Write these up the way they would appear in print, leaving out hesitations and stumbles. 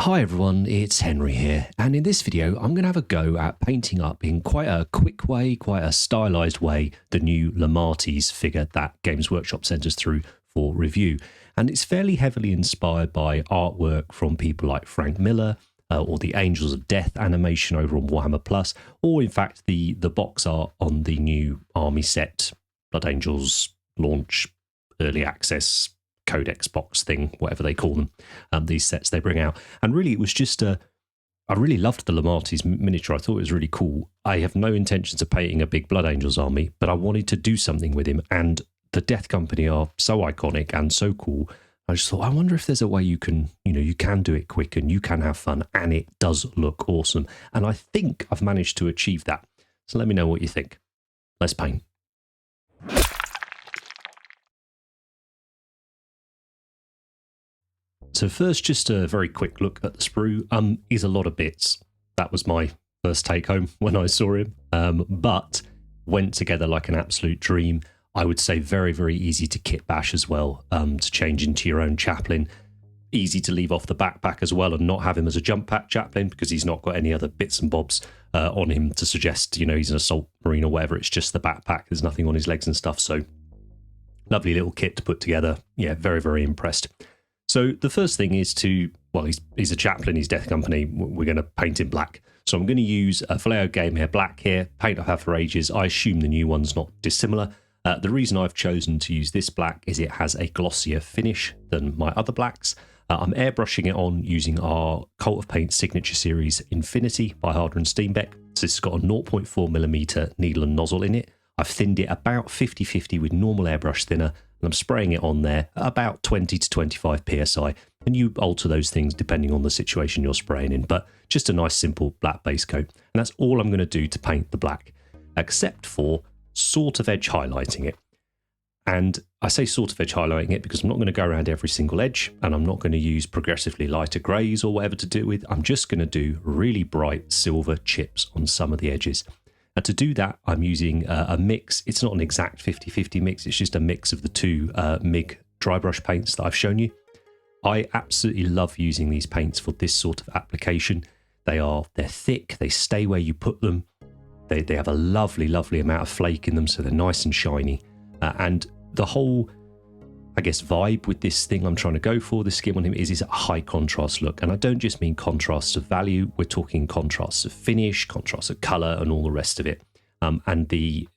Hi everyone, it's Henry here, and in this video I'm going to have a go at painting up in quite a quick way, quite a stylised way, the new Lemartes figure that Games Workshop sent us through for review. And it's fairly heavily inspired by artwork from people like Frank Miller, or the Angels of Death animation over on Warhammer Plus, or in fact the box art on the new Army set, Blood Angels launch, early access, codex box thing, whatever they call them, these sets they bring out. And really it was just I really loved the Lemartes miniature. I thought it was really cool. I have no intentions of painting a big Blood Angels army, but I wanted to do something with him, and the Death Company are so iconic and so cool. I just thought, I wonder if there's a way you can do it quick and you can have fun, and it does look awesome. And I think I've managed to achieve that. So let me know what you think. Let's paint. So first, just a very quick look at the sprue. He's a lot of bits. That was my first take home when I saw him, but went together like an absolute dream. I would say very, very easy to kit bash as well, to change into your own chaplain. Easy to leave off the backpack as well and not have him as a jump pack chaplain, because he's not got any other bits and bobs on him to suggest, he's an assault marine or whatever. It's just the backpack. There's nothing on his legs and stuff. So lovely little kit to put together. Yeah, very, very impressed. So the first thing is he's a chaplain, he's Death Company, we're going to paint him black. So I'm going to use a Vallejo Game Hair Black here, paint I've had for ages. I assume the new one's not dissimilar. The reason I've chosen to use this black is it has a glossier finish than my other blacks. I'm airbrushing it on using our Cult of Paint Signature Series Infinity by Harder and Steenbeck. So it's got a 0.4mm needle and nozzle in it. I've thinned it about 50-50 with normal airbrush thinner, and I'm spraying it on there at about 20 to 25 psi, and you alter those things depending on the situation you're spraying in, but just a nice simple black base coat. And that's all I'm going to do to paint the black, except for sort of edge highlighting it. And I say sort of edge highlighting it because I'm not going to go around every single edge, and I'm not going to use progressively lighter greys or whatever to do it with. I'm just going to do really bright silver chips on some of the edges. And to do that, I'm using a mix. It's not an exact 50-50 mix. It's just a mix of the two Mig dry brush paints that I've shown you. I absolutely love using these paints for this sort of application. They're thick. They stay where you put them. They have a lovely, lovely amount of flake in them, so they're nice and shiny. And the whole, I guess, vibe with this thing I'm trying to go for, the skin on him, is a high contrast look. And I don't just mean contrasts of value, we're talking contrasts of finish, contrasts of colour, and all the rest of it. And the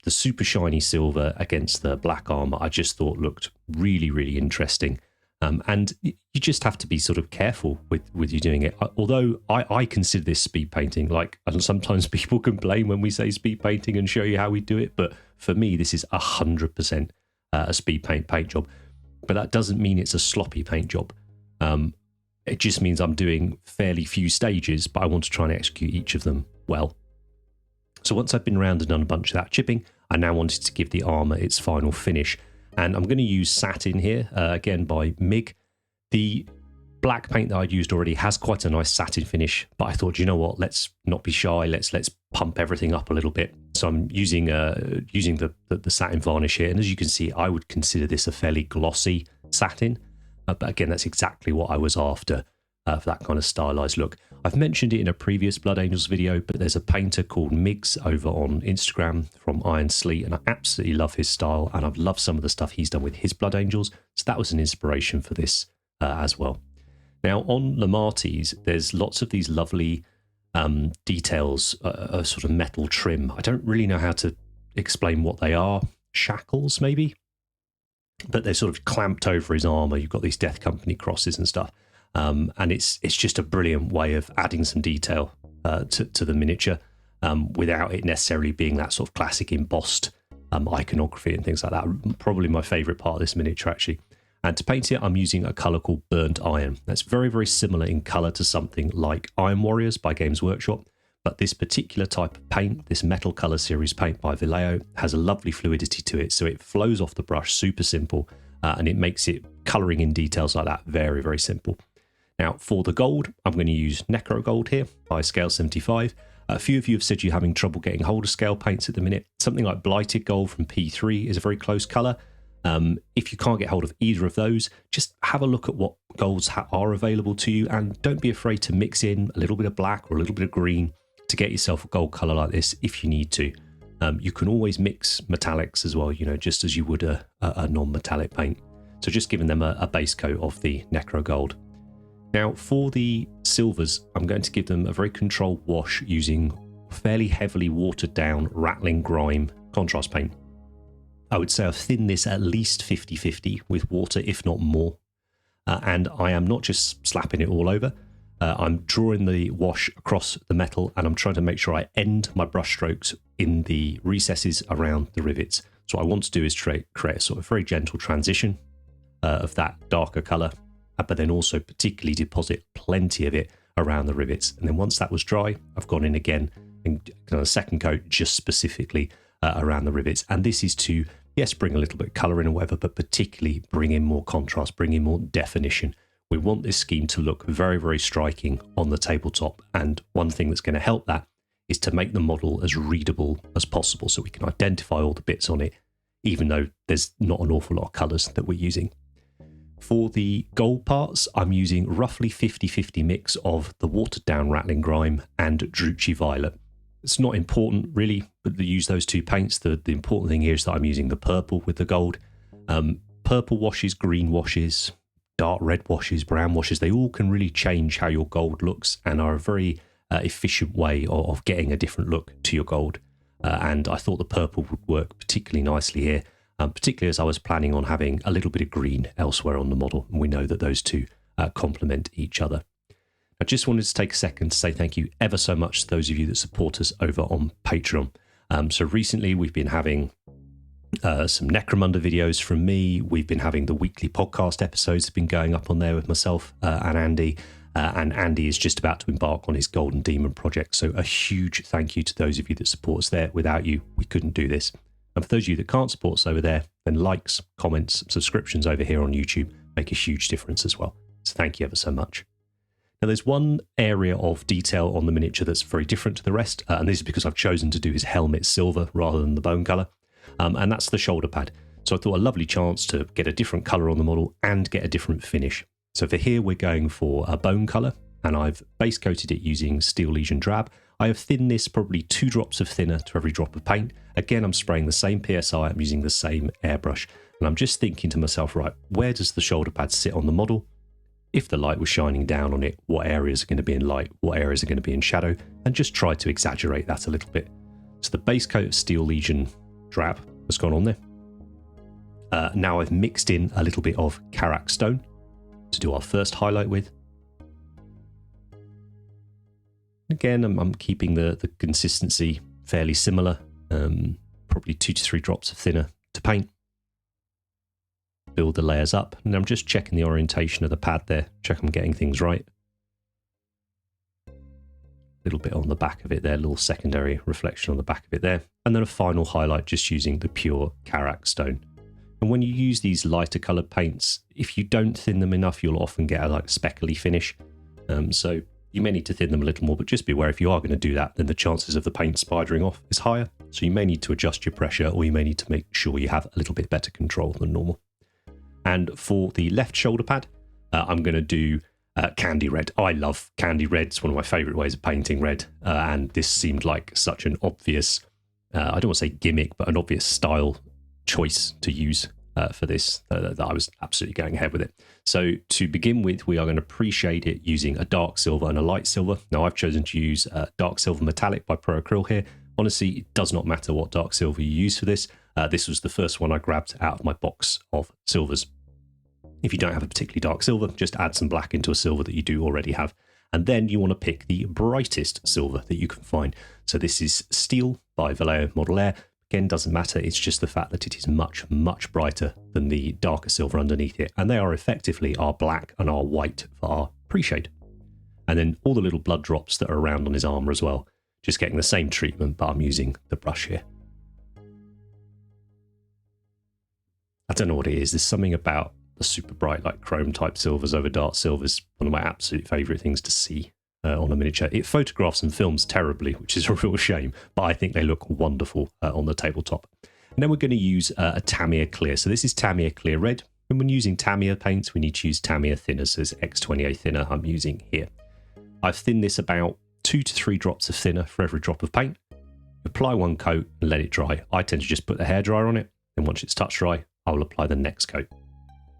super shiny silver against the black armour, I just thought looked really, really interesting. And you just have to be sort of careful with you doing it. Although I consider this speed painting, and sometimes people complain when we say speed painting and show you how we do it, but for me, this is 100% a speed paint job. But that doesn't mean it's a sloppy paint job. It just means I'm doing fairly few stages, but I want to try and execute each of them well. So once I've been around and done a bunch of that chipping, I now wanted to give the armour its final finish. And I'm going to use satin here, again by Mig. The black paint that I'd used already has quite a nice satin finish, but I thought, you know what, let's not be shy, let's pump everything up a little bit. So I'm using the satin varnish here, and as you can see, I would consider this a fairly glossy satin, but again, that's exactly what I was after for that kind of stylized look. I've mentioned it in a previous Blood Angels video, but there's a painter called Migs over on Instagram from Iron Sleet, and I absolutely love his style, and I've loved some of the stuff he's done with his Blood Angels, so that was an inspiration for this as well. Now on Lemartes, there's lots of these lovely details, a sort of metal trim. I don't really know how to explain what they are. Shackles, maybe? But they're sort of clamped over his armour. You've got these Death Company crosses and stuff. And it's just a brilliant way of adding some detail to the miniature without it necessarily being that sort of classic embossed iconography and things like that. Probably my favourite part of this miniature, actually. And to paint it, I'm using a colour called Burnt Iron. That's very, very similar in colour to something like Iron Warriors by Games Workshop. But this particular type of paint, this Metal Colour Series paint by Vallejo, has a lovely fluidity to it. So it flows off the brush, super simple, and it makes it colouring in details like that very, very simple. Now, for the gold, I'm going to use Necro Gold here by Scale 75. A few of you have said you're having trouble getting hold of scale paints at the minute. Something like Blighted Gold from P3 is a very close colour. If you can't get hold of either of those, just have a look at what golds are available to you, and don't be afraid to mix in a little bit of black or a little bit of green to get yourself a gold colour like this if you need to. You can always mix metallics as well, you know, just as you would a non-metallic paint. So just giving them a base coat of the Necro Gold. Now for the silvers, I'm going to give them a very controlled wash using fairly heavily watered down Ratling Grime contrast paint. I would say I've thinned this at least 50-50 with water, if not more. And I am not just slapping it all over. I'm drawing the wash across the metal, and I'm trying to make sure I end my brush strokes in the recesses around the rivets. So what I want to do is create a sort of very gentle transition of that darker colour, but then also particularly deposit plenty of it around the rivets. And then once that was dry, I've gone in again and done a second coat just specifically around the rivets. And this is to, yes, bring a little bit of colour in or whatever, but particularly bring in more contrast, bring in more definition. We want this scheme to look very, very striking on the tabletop. And one thing that's going to help that is to make the model as readable as possible so we can identify all the bits on it, even though there's not an awful lot of colours that we're using. For the gold parts, I'm using roughly 50-50 mix of the watered down Ratling Grime and Druchii Violet. It's not important really, but to use those two paints. The important thing here is that I'm using the purple with the gold. Purple washes, green washes, dark red washes, brown washes, they all can really change how your gold looks and are a very efficient way of getting a different look to your gold. And I thought the purple would work particularly nicely here, particularly as I was planning on having a little bit of green elsewhere on the model. And we know that those two complement each other. I just wanted to take a second to say thank you ever so much to those of you that support us over on Patreon. So recently we've been having some Necromunda videos from me. We've been having the weekly podcast episodes have been going up on there with myself and Andy. And Andy is just about to embark on his Golden Demon project. So a huge thank you to those of you that support us there. Without you, we couldn't do this. And for those of you that can't support us over there, then likes, comments, subscriptions over here on YouTube make a huge difference as well. So thank you ever so much. Now there's one area of detail on the miniature that's very different to the rest. And this is because I've chosen to do his helmet silver rather than the bone colour. And that's the shoulder pad. So I thought a lovely chance to get a different colour on the model and get a different finish. So for here, we're going for a bone colour, and I've base coated it using Steel Legion Drab. I have thinned this probably 2 drops of thinner to every drop of paint. Again, I'm spraying the same PSI, I'm using the same airbrush. And I'm just thinking to myself, right, where does the shoulder pad sit on the model? If the light was shining down on it, what areas are going to be in light, what areas are going to be in shadow, and just try to exaggerate that a little bit. So the base coat of Steel Legion Drab has gone on there. Now I've mixed in a little bit of Karak Stone to do our first highlight with. Again, I'm keeping the consistency fairly similar, probably 2 to 3 drops of thinner to paint. Build the layers up, and I'm just checking the orientation of the pad there, check I'm getting things right. A little bit on the back of it there, a little secondary reflection on the back of it there, and then a final highlight just using the pure Karak Stone. And when you use these lighter coloured paints, if you don't thin them enough, you'll often get a speckly finish. So you may need to thin them a little more, but just be aware if you are going to do that, then the chances of the paint spidering off is higher. So you may need to adjust your pressure, or you may need to make sure you have a little bit better control than normal. And for the left shoulder pad, I'm going to do candy red. I love candy red. It's one of my favourite ways of painting red. And this seemed like such an obvious, I don't want to say gimmick, but an obvious style choice to use for this, that I was absolutely going ahead with it. So to begin with, we are going to pre-shade it using a dark silver and a light silver. Now I've chosen to use dark silver metallic by Pro Acryl here. Honestly, it does not matter what dark silver you use for this. This was the first one I grabbed out of my box of silvers. If you don't have a particularly dark silver, just add some black into a silver that you do already have. And then you want to pick the brightest silver that you can find. So this is Steel by Vallejo Model Air. Again, doesn't matter, it's just the fact that it is much, much brighter than the darker silver underneath it. And they are effectively our black and our white for our pre-shade. And then all the little blood drops that are around on his armour as well. Just getting the same treatment, but I'm using the brush here. I don't know what it is, there's something about the super bright like chrome type silvers over dark silvers, one of my absolute favourite things to see on a miniature. It photographs and films terribly, which is a real shame, but I think they look wonderful on the tabletop. And then we're going to use a Tamiya Clear. So this is Tamiya Clear Red. when using Tamiya paints, we need to use Tamiya thinners. So there's X20A thinner I'm using here. I've thinned this about 2 to 3 drops of thinner for every drop of paint. Apply one coat and let it dry. I tend to just put the hairdryer on it, and once it's touch dry, I will apply the next coat.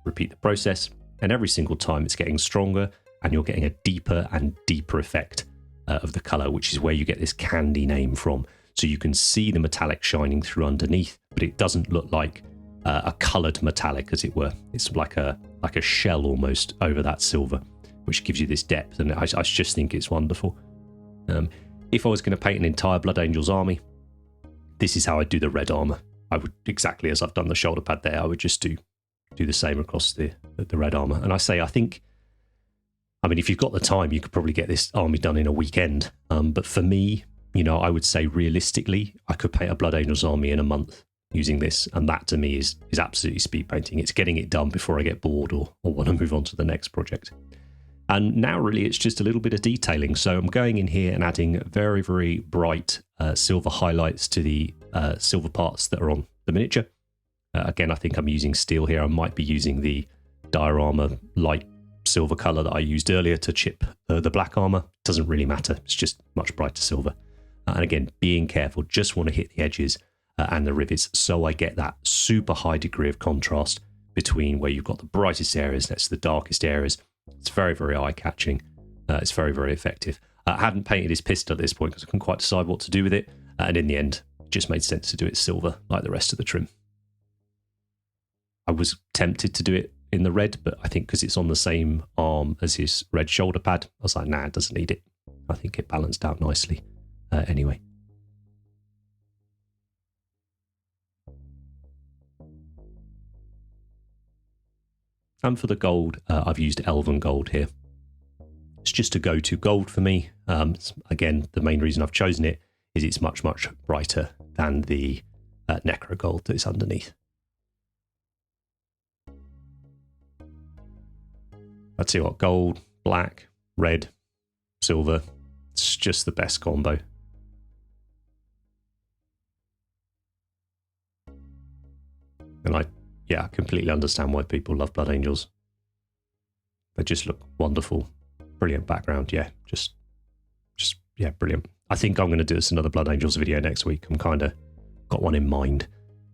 Repeat the process, and every single time it's getting stronger, and you're getting a deeper and deeper effect of the colour, which is where you get this candy name from. So you can see the metallic shining through underneath, but it doesn't look like a coloured metallic, as it were. It's like a shell almost over that silver, which gives you this depth, and I just think it's wonderful. If I was going to paint an entire Blood Angels army, this is how I do the red armour. I would, exactly as I've done the shoulder pad there, I would just do the same across the red armour. And I think, if you've got the time, you could probably get this army done in a weekend. But for me, I would say realistically, I could paint a Blood Angels army in a month using this. And that to me is absolutely speed painting. It's getting it done before I get bored or want to move on to the next project. And now really it's just a little bit of detailing. So I'm going in here and adding very, very bright silver highlights to the silver parts that are on the miniature. Again, I think I'm using steel here. I might be using the dire armor light silver color that I used earlier to chip the black armor. Doesn't really matter. It's just much brighter silver. And again, being careful, just want to hit the edges and the rivets so I get that super high degree of contrast between where you've got the brightest areas next to the darkest areas. It's very, very eye-catching. It's very, very effective. I haven't painted his pistol at this point because I couldn't quite decide what to do with it. And in the end, it just made sense to do it silver like the rest of the trim. I was tempted to do it in the red, but I think because it's on the same arm as his red shoulder pad, I was like, nah, it doesn't need it. I think it balanced out nicely anyway. And for the gold, I've used Elven Gold here. It's just a go-to gold for me. Again, the main reason I've chosen it is it's much, much brighter than the Necro Gold that is underneath. I'd say what, gold, black, red, silver. It's just the best combo. And I completely understand why people love Blood Angels. They just look wonderful. Brilliant background. Yeah, just brilliant. I think I'm going to do us another Blood Angels video next week. I'm kind of got one in mind.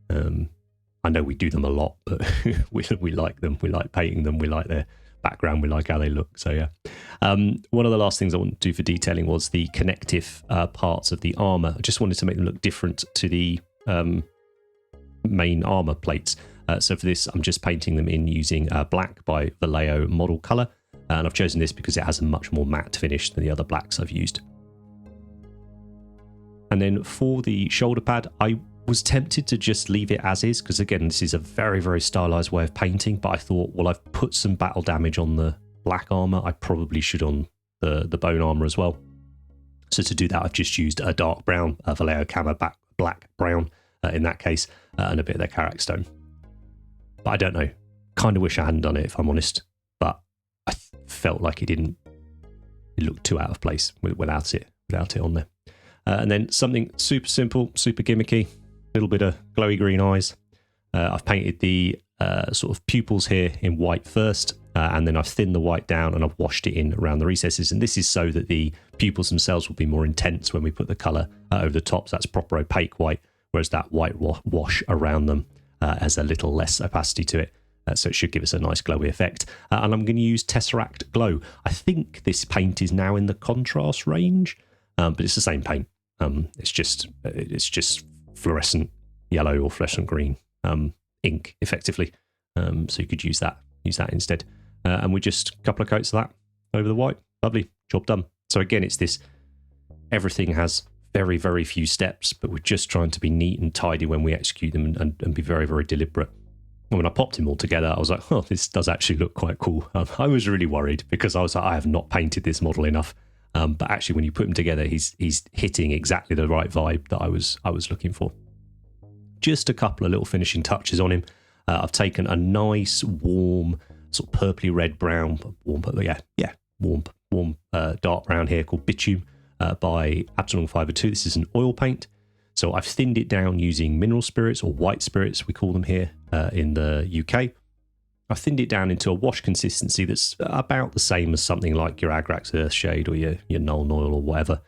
I know we do them a lot, but we like them. We like painting them. We like their background. We like how they look. So yeah. One of the last things I wanted to do for detailing was the connective parts of the armor. I just wanted to make them look different to the main armor plates. So for this, I'm just painting them in using black by Vallejo model color. And I've chosen this because it has a much more matte finish than the other blacks I've used. And then for the shoulder pad, I was tempted to just leave it as is, because again, this is a very, very stylized way of painting, but I thought, well, I've put some battle damage on the black armor. I probably should on the bone armor as well. So to do that, I've just used a dark brown, Vallejo Camo black brown in that case, and a bit of their Karak Stone. But I don't know. Kind of wish I hadn't done it, if I'm honest. But I felt like it looked too out of place without it on there. And then something super simple, super gimmicky, a little bit of glowy green eyes. I've painted the sort of pupils here in white first, and then I've thinned the white down and I've washed it in around the recesses. And this is so that the pupils themselves will be more intense when we put the colour over the top. So that's proper opaque white, whereas that white wash around them has a little less opacity to it. So it should give us a nice glowy effect. And I'm going to use Tesseract Glow. I think this paint is now in the contrast range, but it's the same paint. It's just fluorescent yellow or fluorescent green ink, effectively. So you could use that instead. And we just a couple of coats of that over the white. Lovely, job done. So again, it's this, everything has very, very few steps, but we're just trying to be neat and tidy when we execute them and be very, very deliberate. And when I popped him all together, I was like, oh, this does actually look quite cool. I was really worried because I was like, I have not painted this model enough. But actually, when you put him together, he's hitting exactly the right vibe that I was looking for. Just a couple of little finishing touches on him. I've taken a nice warm, sort of purpley red brown, warm dark brown here called Bitume by Absalom 502. This is an oil paint. So I've thinned it down using mineral spirits, or white spirits, we call them here in the UK. I've thinned it down into a wash consistency that's about the same as something like your Agrax Earthshade or your Null Oil or whatever.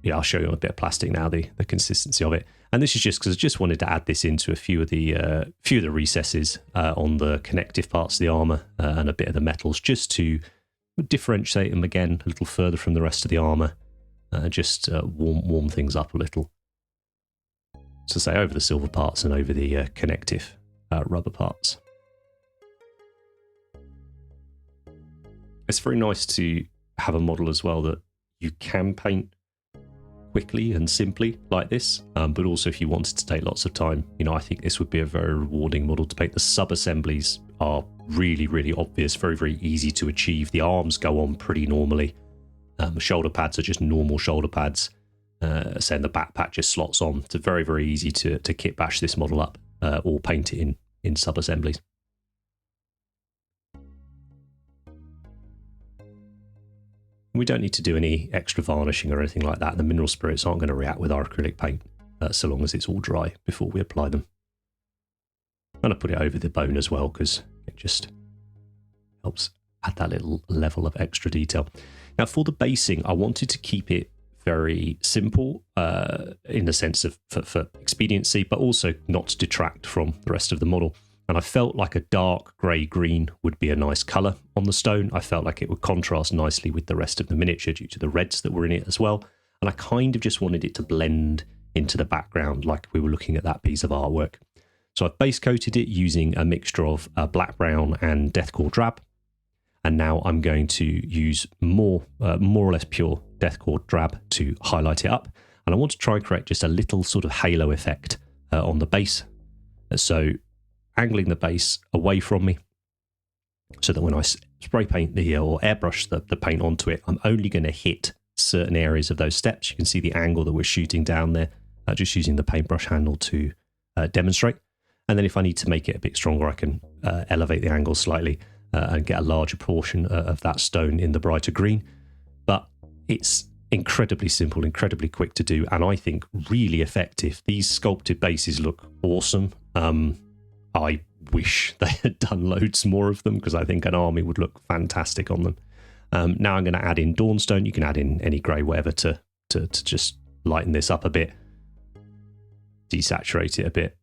Yeah, I'll show you on a bit of plastic now the consistency of it. And this is just because I just wanted to add this into a few of the recesses on the connective parts of the armour and a bit of the metals, just to differentiate them again a little further from the rest of the armour, just warm things up a little. So say over the silver parts and over the connective rubber parts. It's very nice to have a model as well that you can paint quickly and simply like this, but also if you wanted to take lots of time, I think this would be a very rewarding model to paint. The sub-assemblies are really, really obvious, very, very easy to achieve. The arms go on pretty normally. Shoulder pads are just normal shoulder pads. So the backpack just slots on. It's very, very easy to kit bash this model up or paint it in sub-assemblies. We don't need to do any extra varnishing or anything like that. The mineral spirits aren't going to react with our acrylic paint so long as it's all dry before we apply them. And I put it over the bone as well because it just helps add that little level of extra detail. Now for the basing, I wanted to keep it very simple in the sense of for expediency, but also not to detract from the rest of the model. And I felt like a dark grey-green would be a nice colour on the stone. I felt like it would contrast nicely with the rest of the miniature due to the reds that were in it as well. And I kind of just wanted it to blend into the background like we were looking at that piece of artwork. So I've base coated it using a mixture of black brown and deathcore drab. And now I'm going to use more or less pure deathcore drab to highlight it up. And I want to try and create just a little sort of halo effect on the base. So angling the base away from me so that when I spray paint or airbrush the paint onto it, I'm only going to hit certain areas of those steps. You can see the angle that we're shooting down there, just using the paintbrush handle to demonstrate. And then if I need to make it a bit stronger, I can elevate the angle slightly and get a larger portion of that stone in the brighter green. But it's incredibly simple, incredibly quick to do, and I think really effective. These sculpted bases look awesome. I wish they had done loads more of them because I think an army would look fantastic on them. Now I'm going to add in Dawnstone. You can add in any grey, whatever, to just lighten this up a bit, desaturate it a bit.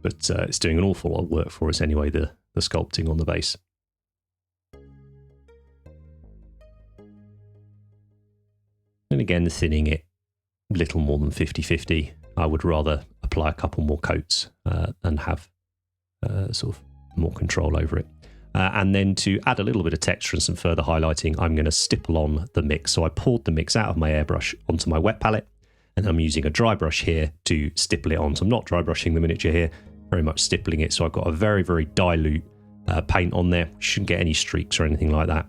But it's doing an awful lot of work for us anyway, the sculpting on the base. And again, thinning it little more than 50-50. I would rather apply a couple more coats and have sort of more control over it. And then to add a little bit of texture and some further highlighting, I'm going to stipple on the mix. So I poured the mix out of my airbrush onto my wet palette, and I'm using a dry brush here to stipple it on. So I'm not dry brushing the miniature here, very much stippling it. So I've got a very, very dilute paint on there. Shouldn't get any streaks or anything like that.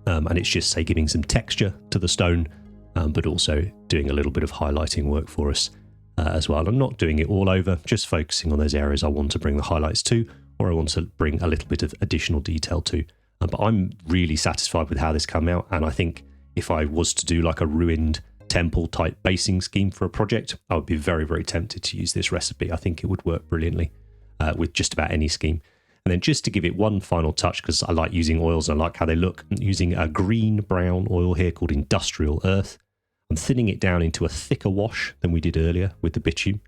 And it's just, say, giving some texture to the stone, but also doing a little bit of highlighting work for us as well. I'm not doing it all over, just focusing on those areas I want to bring the highlights to, or I want to bring a little bit of additional detail to. But I'm really satisfied with how this came out, and I think if I was to do like a ruined temple type basing scheme for a project, I would be very, very tempted to use this recipe. I think it would work brilliantly with just about any scheme. And then just to give it one final touch, because I like using oils and I like how they look, I'm using a green-brown oil here called Industrial Earth. I'm thinning it down into a thicker wash than we did earlier with the bitume.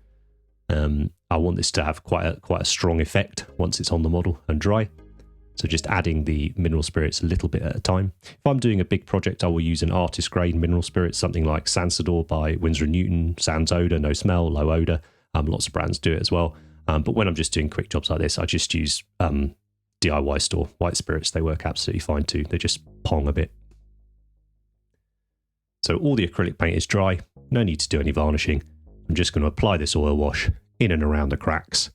I want this to have quite a strong effect once it's on the model and dry. So just adding the mineral spirits a little bit at a time. If I'm doing a big project, I will use an artist grade mineral spirit, something like Sansador by Winsor Newton, sans odor, no smell, low odor. Lots of brands do it as well. But when I'm just doing quick jobs like this, I just use DIY store white spirits. They work absolutely fine too. They just pong a bit. So all the acrylic paint is dry. No need to do any varnishing. I'm just going to apply this oil wash in and around the cracks.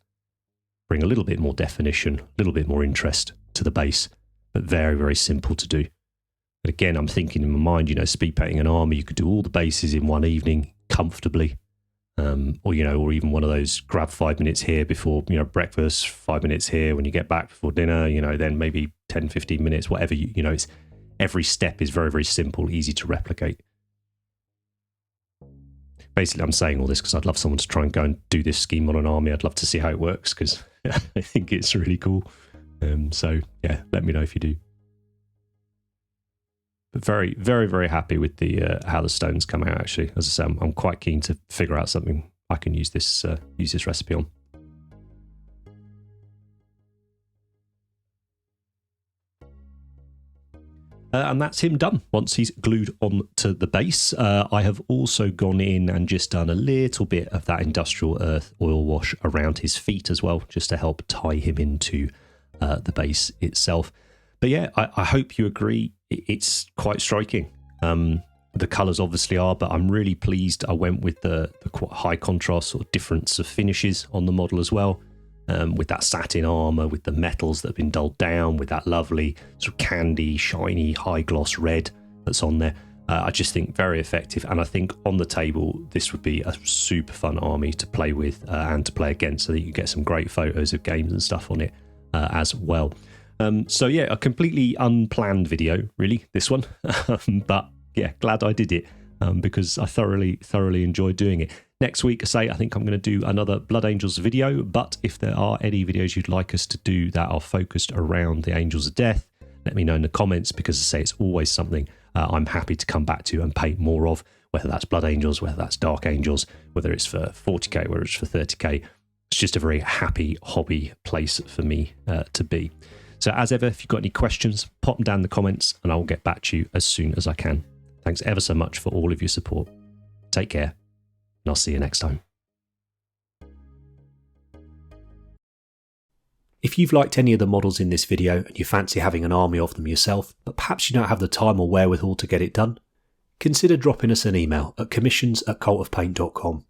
Bring a little bit more definition, a little bit more interest to the base, but very, very simple to do. But again, I'm thinking in my mind, speed painting an army, you could do all the bases in one evening comfortably. Or even one of those grab 5 minutes here before, breakfast, 5 minutes here when you get back before dinner, then maybe 10, 15 minutes, whatever, it's every step is very, very simple, easy to replicate. basically, I'm saying all this because I'd love someone to try and go and do this scheme on an army. I'd love to see how it works because I think it's really cool. So yeah, let me know if you do. But very, very, very happy with the how the stones come out. Actually, as I say, I'm quite keen to figure out something I can use this recipe on. And that's him done once he's glued onto the base. I have also gone in and just done a little bit of that industrial earth oil wash around his feet as well, just to help tie him into the base itself. But yeah, I hope you agree. It's quite striking. The colours obviously are, but I'm really pleased I went with the quite high contrast sort of difference of finishes on the model as well. With that satin armour, with the metals that have been dulled down, with that lovely sort of candy, shiny, high gloss red that's on there. I just think very effective, and I think on the table this would be a super fun army to play with and to play against, so that you get some great photos of games and stuff on it as well. So yeah, a completely unplanned video, really, this one. But yeah, glad I did it because I thoroughly enjoyed doing it. Next week, I think I'm going to do another Blood Angels video, but if there are any videos you'd like us to do that are focused around the Angels of Death, let me know in the comments, because as I say, it's always something I'm happy to come back to and paint more of, whether that's Blood Angels, whether that's Dark Angels, whether it's for 40k, whether it's for 30k. It's just a very happy hobby place for me to be. So as ever, if you've got any questions, pop them down in the comments and I'll get back to you as soon as I can. Thanks ever so much for all of your support. Take care, and I'll see you next time. If you've liked any of the models in this video and you fancy having an army of them yourself, but perhaps you don't have the time or wherewithal to get it done, consider dropping us an email at commissions@cultofpaint.com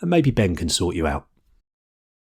and maybe Ben can sort you out.